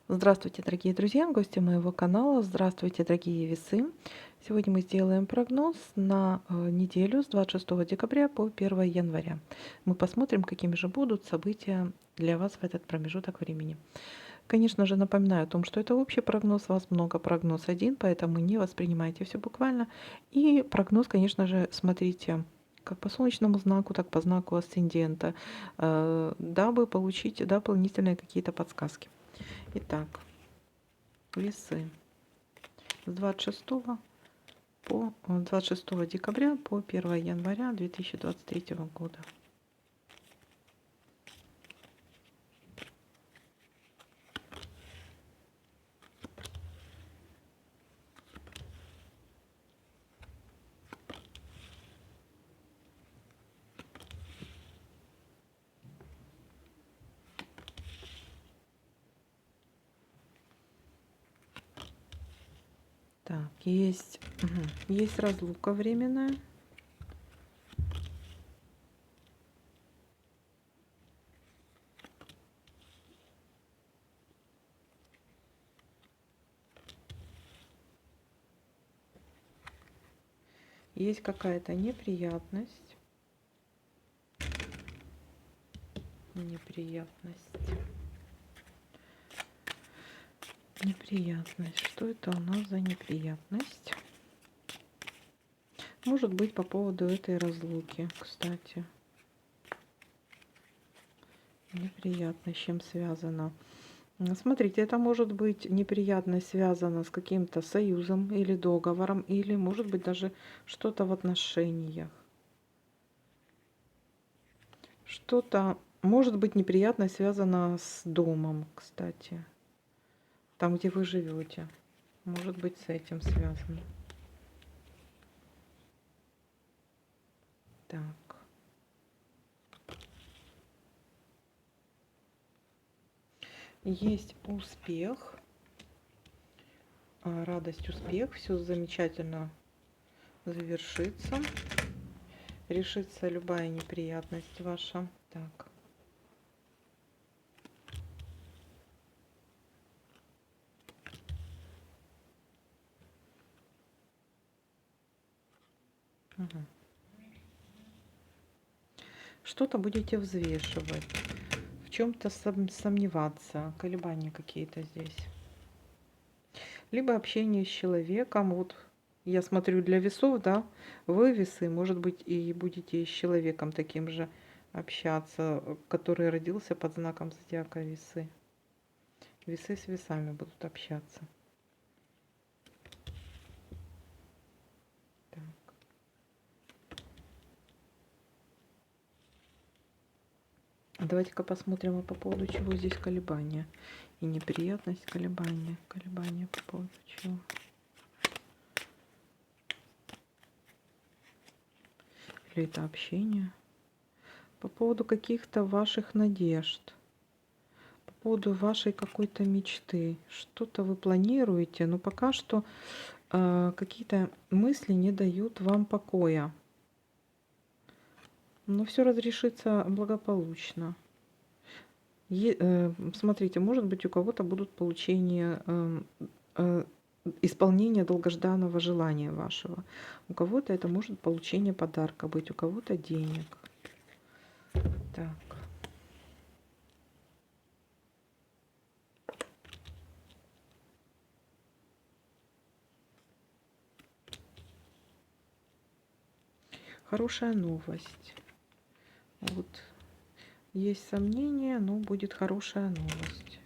Здравствуйте, дорогие друзья, гости моего канала. Здравствуйте, дорогие весы. Сегодня мы сделаем прогноз на неделю с 26 декабря по 1 января. Мы посмотрим, какими же будут события для вас в этот промежуток времени. Конечно же, напоминаю о том, что это общий прогноз, вас много, прогноз один, поэтому не воспринимайте все буквально. И прогноз, конечно же, смотрите как по солнечному знаку, так по знаку асцендента, дабы получить дополнительные какие-то подсказки. Итак, весы с 26 декабря по 1 января 2023 года. Так, есть разлука временная. Есть какая-то неприятность. Неприятность. Что это у нас за неприятность? Может быть, по поводу этой разлуки, кстати. Неприятно, с чем связано. Смотрите, это может быть неприятность связана с каким-то союзом или договором, или может быть даже что-то в отношениях. Что-то может быть неприятность связана с домом, кстати. Там, где вы живете. Может быть, с этим связано. Так. Есть успех, радость, успех, все замечательно завершится, решится любая неприятность ваша. Так. Угу. Что-то будете взвешивать, в чем-то сомневаться, колебания какие-то здесь. Либо общение с человеком, вот я смотрю для весов, да, вы весы, может быть, и будете с человеком таким же общаться, который родился под знаком зодиака весы. Весы с весами будут общаться. Так. Давайте-ка посмотрим, по поводу чего здесь колебания. И неприятность колебания. Колебания по поводу чего. Или это общение. По поводу каких-то ваших надежд. По поводу вашей какой-то мечты. Что-то вы планируете, но пока что какие-то мысли не дают вам покоя. Но все разрешится благополучно. Смотрите, может быть, у кого-то будут получения, исполнение долгожданного желания вашего. У кого-то это может получение подарка быть, у кого-то денег. Так. Хорошая новость. Вот. Есть сомнения, но будет хорошая новость.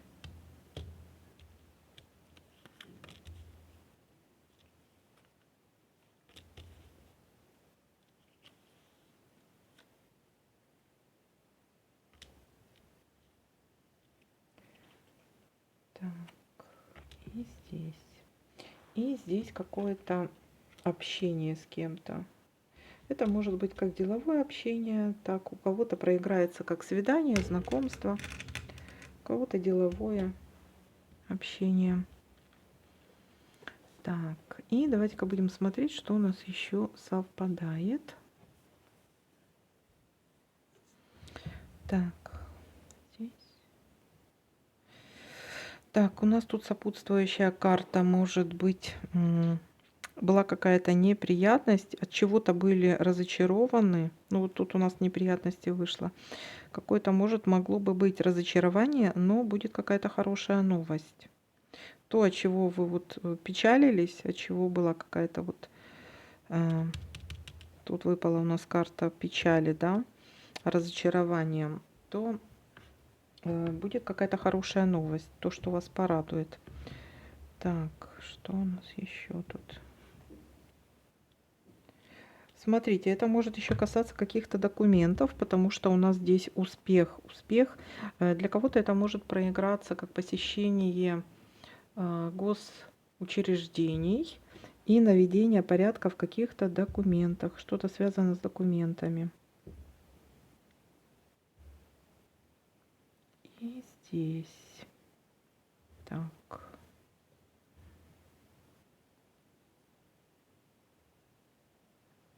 Так. И здесь. И здесь какое-то общение с кем-то. Это может быть как деловое общение, так у кого-то проиграется как свидание, знакомство, у кого-то деловое общение. Так, и давайте-ка будем смотреть, что у нас еще совпадает. Так, здесь. Так, у нас тут сопутствующая карта может быть, была какая-то неприятность, от чего-то были разочарованы. Ну, вот тут у нас неприятности вышло. Какое-то, может, могло бы быть разочарование, но будет какая-то хорошая новость. То, от чего вы вот печалились, от чего была какая-то вот... э, тут выпала у нас карта печали, да, разочарование, то будет какая-то хорошая новость, то, что вас порадует. Так, что у нас еще тут? Смотрите, это может еще касаться каких-то документов, потому что у нас здесь успех. Успех для кого-то это может проиграться как посещение госучреждений и наведение порядка в каких-то документах, что-то связано с документами. И здесь. Так.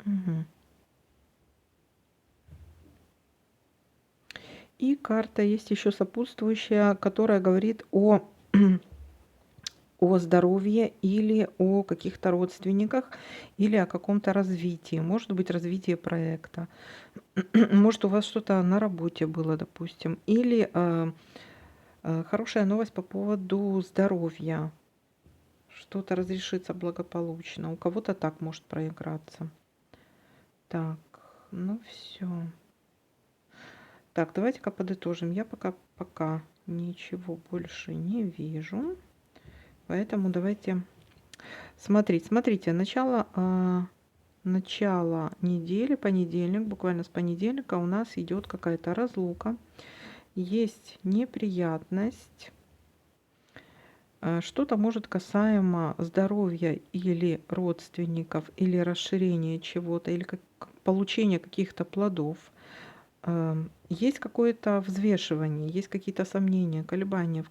Угу. И карта есть еще сопутствующая, которая говорит о о здоровье или о каких-то родственниках, или о каком-то развитии. Может быть, развитие проекта. Может, у вас что-то на работе было, допустим. Или хорошая новость по поводу здоровья. Что-то разрешится благополучно. У кого-то так может проиграться. Так, ну все. Так, давайте-ка подытожим. Я пока ничего больше не вижу. Поэтому давайте смотреть. Смотрите, начало недели, понедельник, буквально с понедельника у нас идет какая-то разлука. Есть неприятность. Что-то может касаемо здоровья или родственников, или расширения чего-то, или получения каких-то плодов. Есть какое-то взвешивание, есть какие-то сомнения, колебания в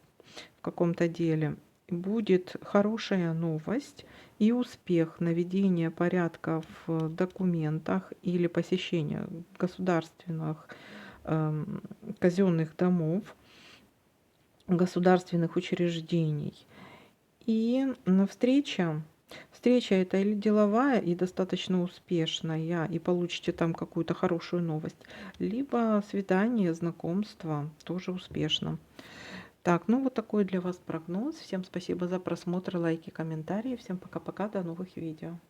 каком-то деле. Будет хорошая новость и успех наведения порядка в документах или посещения государственных казенных домов, государственных учреждений. И встреча это или деловая и достаточно успешная, и получите там какую-то хорошую новость, либо свидание, знакомство тоже успешно. Так, ну вот такой для вас прогноз. Всем спасибо за просмотр, лайки, комментарии. Всем пока-пока, до новых видео.